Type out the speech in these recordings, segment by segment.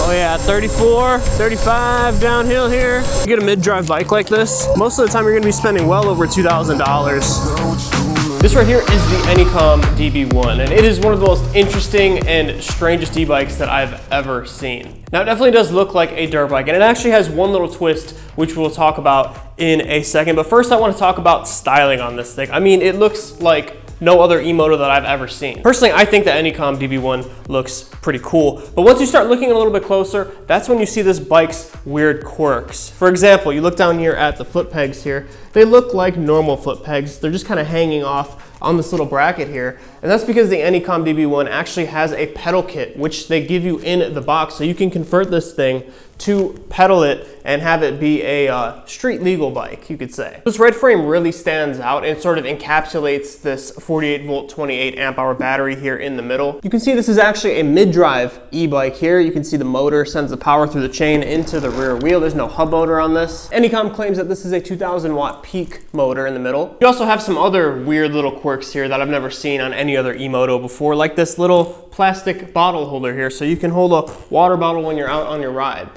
Oh yeah, 34, 35 downhill here. You get a mid-drive bike like this, most of the time you're gonna be spending well over $2,000. This right here is the Anycom DB1, and it is one of the most interesting and strangest e-bikes that I've ever seen. Now it definitely does look like a dirt bike, and it actually has one little twist, which we'll talk about in a second. But first I want to talk about styling on this thing. I mean, it looks like no other E-Moto that I've ever seen. Personally, I think the Anycom DB1 looks pretty cool, but once you start looking a little bit closer, that's when you see this bike's weird quirks. For example, you look down here at the foot pegs here, they look like normal foot pegs. They're just kind of hanging off on this little bracket here, and that's because the Anycom DB1 actually has a pedal kit, which they give you in the box, so you can convert this thing to pedal it and have it be a street legal bike, you could say. This red frame really stands out and sort of encapsulates this 48 volt 28 amp hour battery here in the middle. You can see this is actually a mid-drive e-bike here. You can see the motor sends the power through the chain into the rear wheel. There's no hub motor on this. Anycom claims that this is a 2000 watt peak motor in the middle. You also have some other weird little quirks here that I've never seen on any other E-Moto before, like this little plastic bottle holder here, so you can hold a water bottle when you're out on your ride.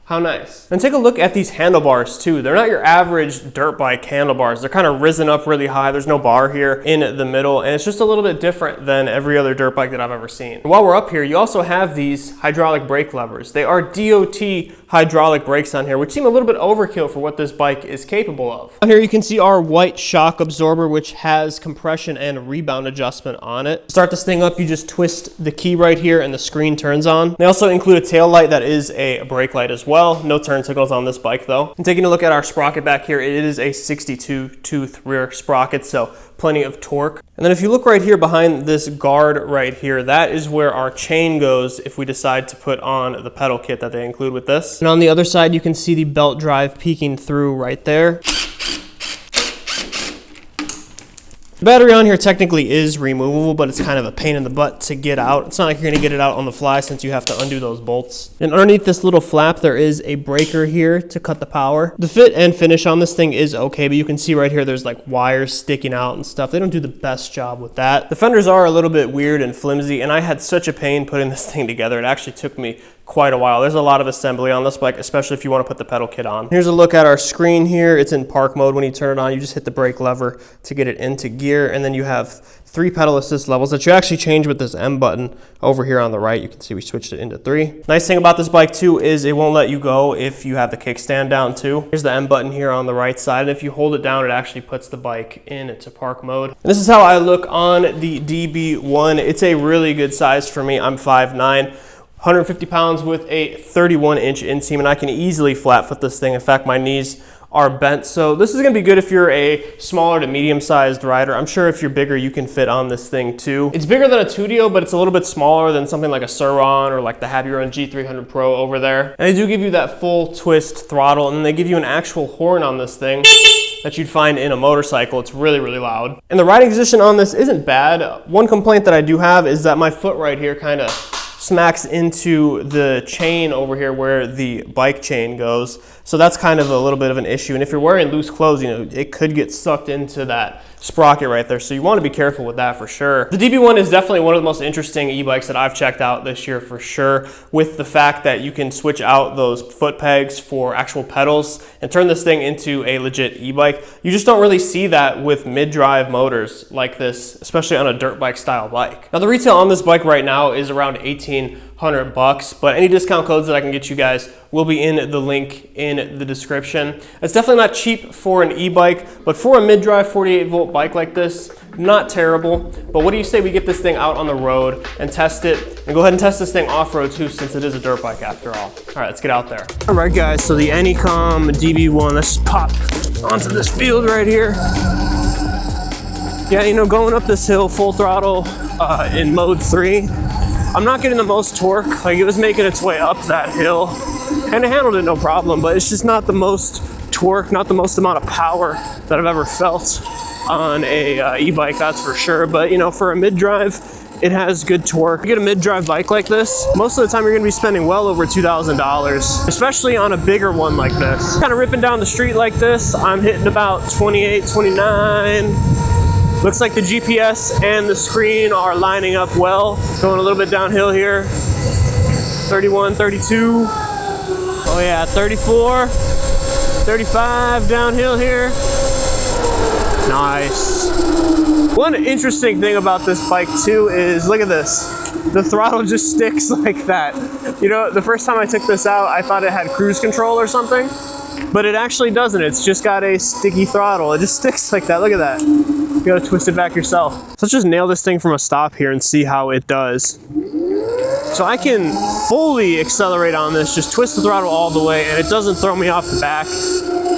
How nice. And take a look at these handlebars too. They're not your average dirt bike handlebars. They're kind of risen up really high. There's no bar here in the middle, and it's just a little bit different than every other dirt bike that I've ever seen. And while we're up here, you also have these hydraulic brake levers. They are DOT hydraulic brakes on here, which seem a little bit overkill for what this bike is capable of. On here you can see our white shock absorber, which has compression and rebound adjustment on it. To start this thing up, you just twist the key right here and the screen turns on. They also include a tail light that is a brake light as well. No turn signals on this bike though. And taking a look at our sprocket back here, it is a 62 tooth rear sprocket, so plenty of torque. And then if you look right here behind this guard right here, that is where our chain goes if we decide to put on the pedal kit that they include with this. And on the other side, you can see the belt drive peeking through right there. The battery on here technically is removable, but it's kind of a pain in the butt to get out. It's not like you're gonna get it out on the fly since you have to undo those bolts. And underneath this little flap, there is a breaker here to cut the power. The fit and finish on this thing is okay, but you can see right here, there's like wires sticking out and stuff. They don't do the best job with that. The fenders are a little bit weird and flimsy, and I had such a pain putting this thing together. It actually took me quite a while. There's a lot of assembly on this bike, especially if you want to put the pedal kit on. Here's a look at our screen here. It's in park mode. When you turn it on, you just hit the brake lever to get it into gear, and then you have 3 pedal assist levels that you actually change with this M button over here on the right. You can see we switched it into 3. Nice thing about this bike too is it won't let you go if you have the kickstand down too. Here's the M button here on the right side, and if you hold it down, it actually puts the bike into park mode. And this is how I look on the DB1. It's a really good size for me. I'm 5'9". 150 pounds with a 31-inch inseam, and I can easily flat foot this thing. In fact, my knees are bent, so this is gonna be good if you're a smaller to medium-sized rider. I'm sure if you're bigger, you can fit on this thing too. It's bigger than a 2DO, but it's a little bit smaller than something like a Surron or like the Happy Run G300 Pro over there. And they do give you that full twist throttle, and then they give you an actual horn on this thing that you'd find in a motorcycle. It's really, really loud. And the riding position on this isn't bad. One complaint that I do have is that my foot right here kind of smacks into the chain over here where the bike chain goes. So that's kind of a little bit of an issue. And if you're wearing loose clothes, you know, it could get sucked into that sprocket right there. So you want to be careful with that for sure. The DB1 is definitely one of the most interesting e-bikes that I've checked out this year for sure, with the fact that you can switch out those foot pegs for actual pedals and turn this thing into a legit e-bike. You just don't really see that with mid-drive motors like this, especially on a dirt bike style bike. Now the retail on this bike right now is around $1,800, but any discount codes that I can get you guys will be in the link in the description. It's definitely not cheap for an e-bike, but for a mid-drive 48 volt bike like this, not terrible. But what do you say we get this thing out on the road and test it, and go ahead and test this thing off-road too, since it is a dirt bike after all. All right, let's get out there. All right guys, so the Anycom DB1, let's pop onto this field right here. Yeah, you know, going up this hill full throttle in mode 3, I'm not getting the most torque. Like, it was making its way up that hill and it handled it no problem, but it's just not the most torque, not the most amount of power that I've ever felt on a e-bike, that's for sure. But you know, for a mid-drive, it has good torque. You get a mid-drive bike like this, most of the time you're gonna be spending well over $2,000, especially on a bigger one like this. Kind of ripping down the street like this, I'm hitting about 28, 29. Looks like the GPS and the screen are lining up well. Going a little bit downhill here. 31, 32. Oh yeah, 34, 35 downhill here. Nice. One interesting thing about this bike too is, look at this. The throttle just sticks like that. You know, the first time I took this out, I thought it had cruise control or something, but it actually doesn't. It's just got a sticky throttle. It just sticks like that. Look at that. You gotta twist it back yourself. So let's just nail this thing from a stop here and see how it does. So I can fully accelerate on this, just twist the throttle all the way, and it doesn't throw me off the back.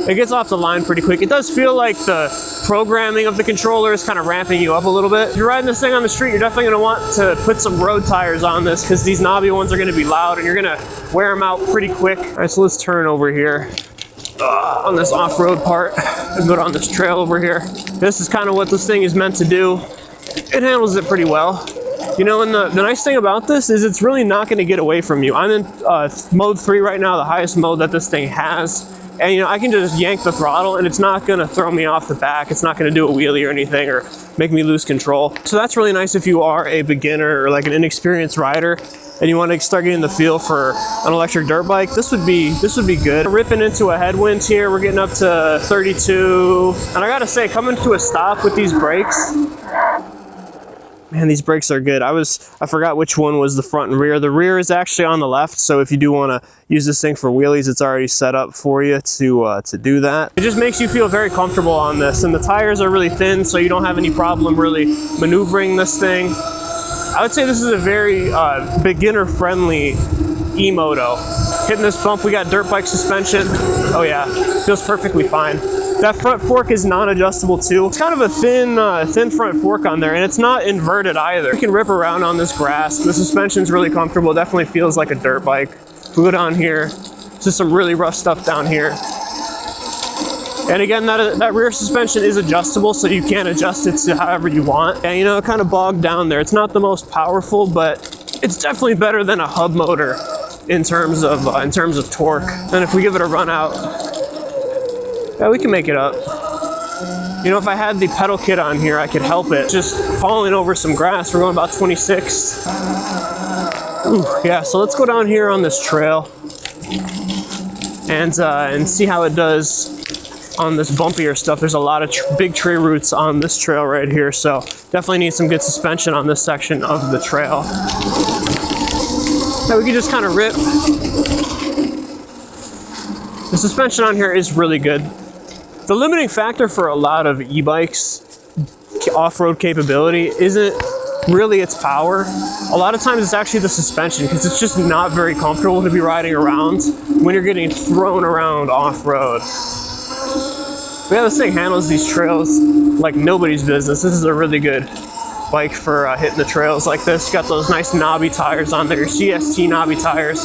It gets off the line pretty quick. It does feel like the programming of the controller is kind of ramping you up a little bit. If you're riding this thing on the street, you're definitely gonna want to put some road tires on this because these knobby ones are gonna be loud and you're gonna wear them out pretty quick. All right, so let's turn over here on this off-road part and go down this trail over here. This is kind of what this thing is meant to do. It handles it pretty well. You know, and the nice thing about this is it's really not gonna get away from you. I'm in mode 3 right now, the highest mode that this thing has. And you know, I can just yank the throttle and it's not gonna throw me off the back. It's not gonna do a wheelie or anything or make me lose control. So that's really nice if you are a beginner or like an inexperienced rider and you want to start getting the feel for an electric dirt bike. This would be good. Ripping into a headwind here, we're getting up to 32. And I gotta say, coming to a stop with these brakes, man, these brakes are good. I forgot which one was the front and rear. The rear is actually on the left, so if you do want to use this thing for wheelies, it's already set up for you to do that. It just makes you feel very comfortable on this, and the tires are really thin, so you don't have any problem really maneuvering this thing. I would say this is a very beginner-friendly E-Moto. Hitting this bump, we got dirt bike suspension. Oh yeah, feels perfectly fine. That front fork is non-adjustable too. It's kind of a thin front fork on there, and it's not inverted either. You can rip around on this grass. The suspension's really comfortable. It definitely feels like a dirt bike. If we go down here, just some really rough stuff down here. And again, that rear suspension is adjustable, so you can adjust it to however you want. And you know, it kind of bogged down there. It's not the most powerful, but it's definitely better than a hub motor in terms of torque. And if we give it a run out, yeah, we can make it up. You know, if I had the pedal kit on here, I could help it. Just falling over some grass, we're going about 26. Ooh, yeah, so let's go down here on this trail and see how it does on this bumpier stuff. There's a lot of big tree roots on this trail right here, so definitely need some good suspension on this section of the trail. Now we can just kind of rip. The suspension on here is really good. The limiting factor for a lot of e-bikes off-road capability isn't really its power. A lot of times it's actually the suspension, because it's just not very comfortable to be riding around when you're getting thrown around off-road. But yeah, this thing handles these trails like nobody's business. This is a really good bike for hitting the trails like this. Got those nice knobby tires on there, CST knobby tires.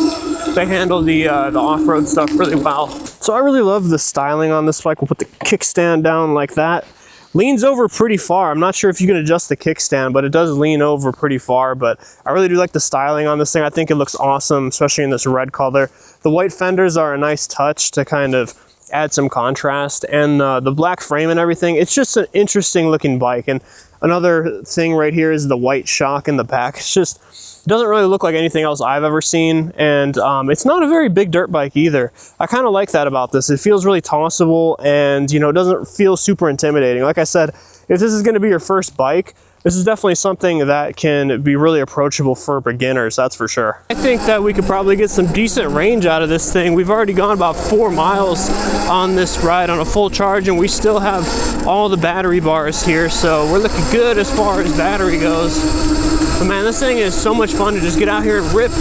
They handle the off-road stuff really well. So I really love the styling on this bike. We'll put the kickstand down like that. Leans over pretty far. I'm not sure if you can adjust the kickstand, but it does lean over pretty far. But I really do like the styling on this thing. I think it looks awesome, especially in this red color. The white fenders are a nice touch to kind of add some contrast, and the black frame and everything. It's just an interesting looking bike. And another thing right here is the white shock in the back. It's just, it doesn't really look like anything else I've ever seen, and it's not a very big dirt bike either. I kind of like that about this. It feels really tossable, and you know, it doesn't feel super intimidating. Like I said, if this is going to be your first bike, this is definitely something that can be really approachable for beginners, that's for sure. I think that we could probably get some decent range out of this thing. We've already gone about 4 miles on this ride on a full charge, and we still have all the battery bars here, so we're looking good as far as battery goes. But man, this thing is so much fun to just get out here and rip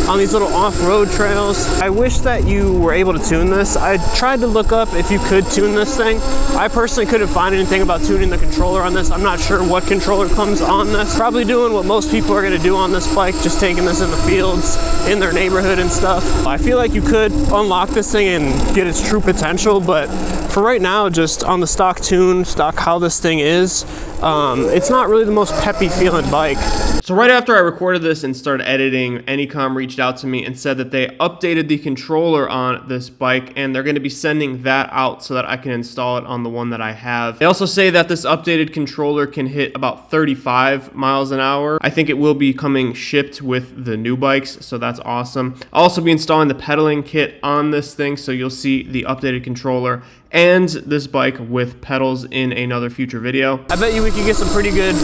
on these little off-road trails. I wish that you were able to tune this. I tried to look up if you could tune this thing. I personally couldn't find anything about tuning the controller on this. I'm not sure what controller comes on this. Probably doing what most people are gonna do on this bike, just taking this in the fields, in their neighborhood and stuff. I feel like you could unlock this thing and get its true potential, but for right now, just on the stock tune, stock how this thing is, it's not really the most peppy feeling bike. So right after I recorded this and started editing, Anycom reached out to me and said that they updated the controller on this bike and they're going to be sending that out so that I can install it on the one that I have. They also say that this updated controller can hit about 35 miles an hour. I think it will be coming shipped with the new bikes, so that's awesome. I'll also be installing the pedaling kit on this thing, so you'll see the updated controller and this bike with pedals in another future video. I bet you we could get some pretty good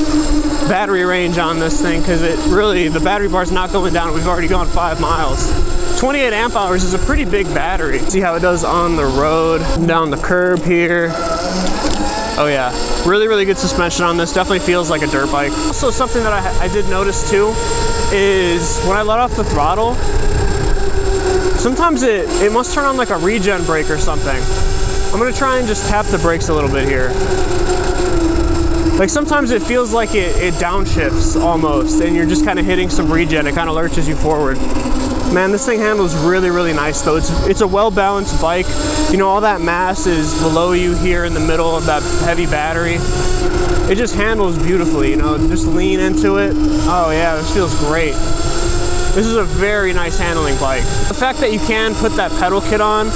battery range on this thing because the battery bar's not going down. We've already gone 5 miles. 28 amp hours is a pretty big battery. See how it does on the road, down the curb here. Oh yeah, really, really good suspension on this. Definitely feels like a dirt bike. Also, something that I did notice too is when I let off the throttle, sometimes it must turn on like a regen brake or something. I'm gonna try and just tap the brakes a little bit here. Like sometimes it feels like it downshifts almost, and you're just kind of hitting some regen. It kind of lurches you forward. Man, this thing handles really, really nice though. It's a well-balanced bike. You know, all that mass is below you here in the middle of that heavy battery. It just handles beautifully, you know, just lean into it. Oh yeah, this feels great. This is a very nice handling bike. The fact that you can put that pedal kit on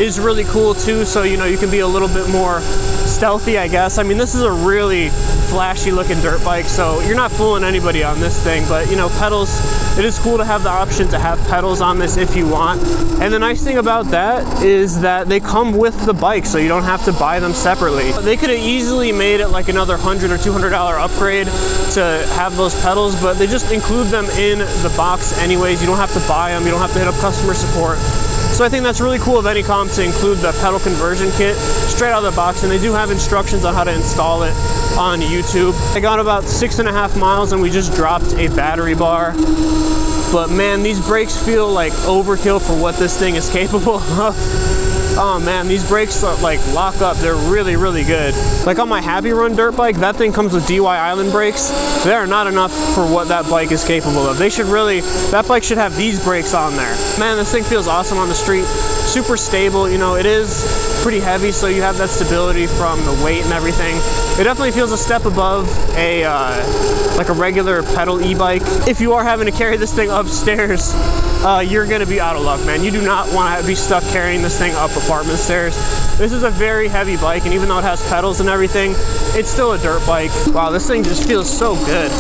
is really cool too, so you know you can be a little bit more stealthy, I guess. I mean, this is a really flashy looking dirt bike, so you're not fooling anybody on this thing, but you know, pedals, it is cool to have the option to have pedals on this if you want. And the nice thing about that is that they come with the bike, so you don't have to buy them separately. They could have easily made it like another $100 or $200 upgrade to have those pedals, but they just include them in the box anyways. You don't have to buy them, you don't have to hit up customer support. So I think that's really cool of Anycom to include the pedal conversion kit straight out of the box, and they do have instructions on how to install it on YouTube. I got about 6.5 miles and we just dropped a battery bar. But man, these brakes feel like overkill for what this thing is capable of. Oh man, these brakes like lock up. They're really, really good. Like on my Happy Run dirt bike, that thing comes with DY Island brakes. They are not enough for what that bike is capable of. That bike should have these brakes on there. Man, this thing feels awesome on the street. Super stable, you know, it is pretty heavy, so you have that stability from the weight and everything. It definitely feels a step above like a regular pedal e-bike. If you are having to carry this thing upstairs, you're gonna be out of luck, man. You do not want to be stuck carrying this thing up apartment stairs. This is a very heavy bike, and even though it has pedals and everything, it's still a dirt bike. Wow, this thing just feels so good.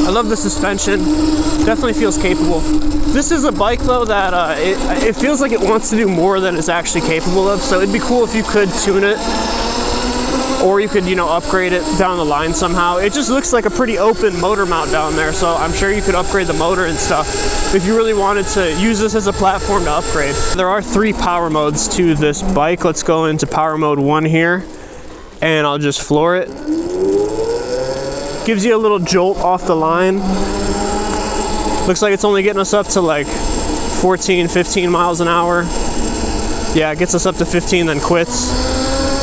I love the suspension. Definitely feels capable. This is a bike though that it feels like it wants to do more than it's actually capable of, so it'd be cool if you could tune it, or you could, you know, upgrade it down the line somehow. It just looks like a pretty open motor mount down there, so I'm sure you could upgrade the motor and stuff if you really wanted to use this as a platform to upgrade. There are 3 power modes to this bike. Let's go into power mode 1 here, and I'll just floor it. Gives you a little jolt off the line. Looks like it's only getting us up to like 14, 15 miles an hour. Yeah, it gets us up to 15, then quits.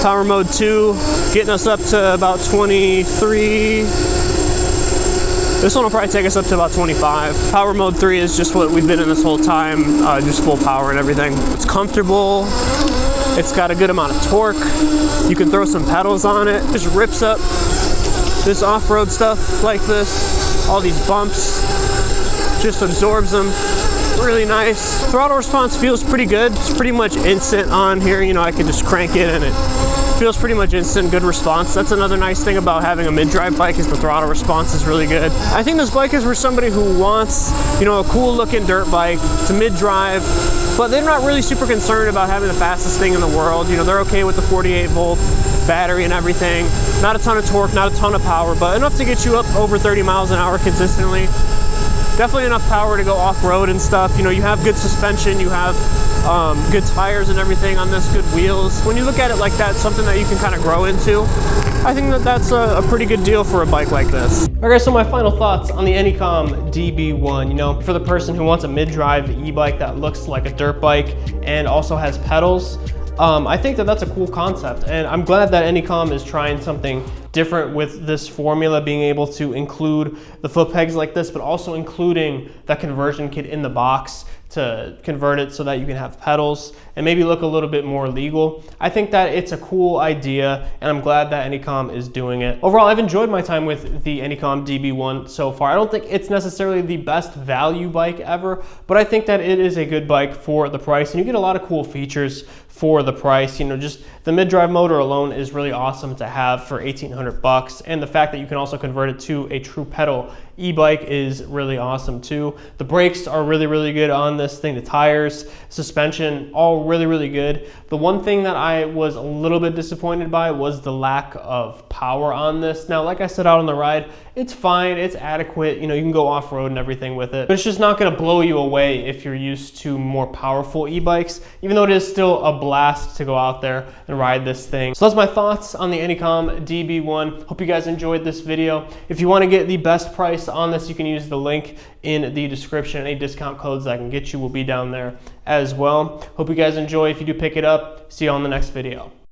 Power mode 2, getting us up to about 23. This one will probably take us up to about 25. Power mode 3 is just what we've been in this whole time, just full power and everything. It's comfortable. It's got a good amount of torque. You can throw some pedals on it. It just rips up this off-road stuff like this. All these bumps, just absorbs them. Really nice. Throttle response feels pretty good. It's pretty much instant on here. You know, I can just crank it and it feels pretty much instant, good response. That's another nice thing about having a mid-drive bike, is the throttle response is really good. I think this bike is for somebody who wants, you know, a cool looking dirt bike. It's a mid-drive, but they're not really super concerned about having the fastest thing in the world. You know, they're okay with the 48 volt battery and everything. Not a ton of torque, not a ton of power, but enough to get you up over 30 miles an hour consistently. Definitely enough power to go off-road and stuff. You know, you have good suspension, you have good tires and everything on this, good wheels. When you look at it like that, something that you can kind of grow into, I think that that's a pretty good deal for a bike like this. All right, so my final thoughts on the Anycom DB1. You know, for the person who wants a mid-drive e-bike that looks like a dirt bike and also has pedals, I think that that's a cool concept, and I'm glad that Anycom is trying something different with this formula, being able to include the foot pegs like this, but also including that conversion kit in the box to convert it so that you can have pedals and maybe look a little bit more legal. I think that it's a cool idea, and I'm glad that Anycom is doing it. Overall, I've enjoyed my time with the Anycom DB1 so far. I don't think it's necessarily the best value bike ever, but I think that it is a good bike for the price, and you get a lot of cool features for the price. You know, just the mid-drive motor alone is really awesome to have for 1,800 bucks, and the fact that you can also convert it to a true pedal e-bike is really awesome too. The brakes are really, really good on this thing. The tires, suspension, all really, really good. The one thing that I was a little bit disappointed by was the lack of power on this. Now, like I said out on the ride, it's fine, it's adequate, you know, you can go off-road and everything with it, but it's just not gonna blow you away if you're used to more powerful e-bikes, even though it is still a blast to go out there and ride this thing. So that's my thoughts on the Anycom DB1. Hope you guys enjoyed this video. If you wanna get the best price on this, you can use the link in the description. Any discount codes that I can get you will be down there as well. Hope you guys enjoy. If you do pick it up, see you on the next video.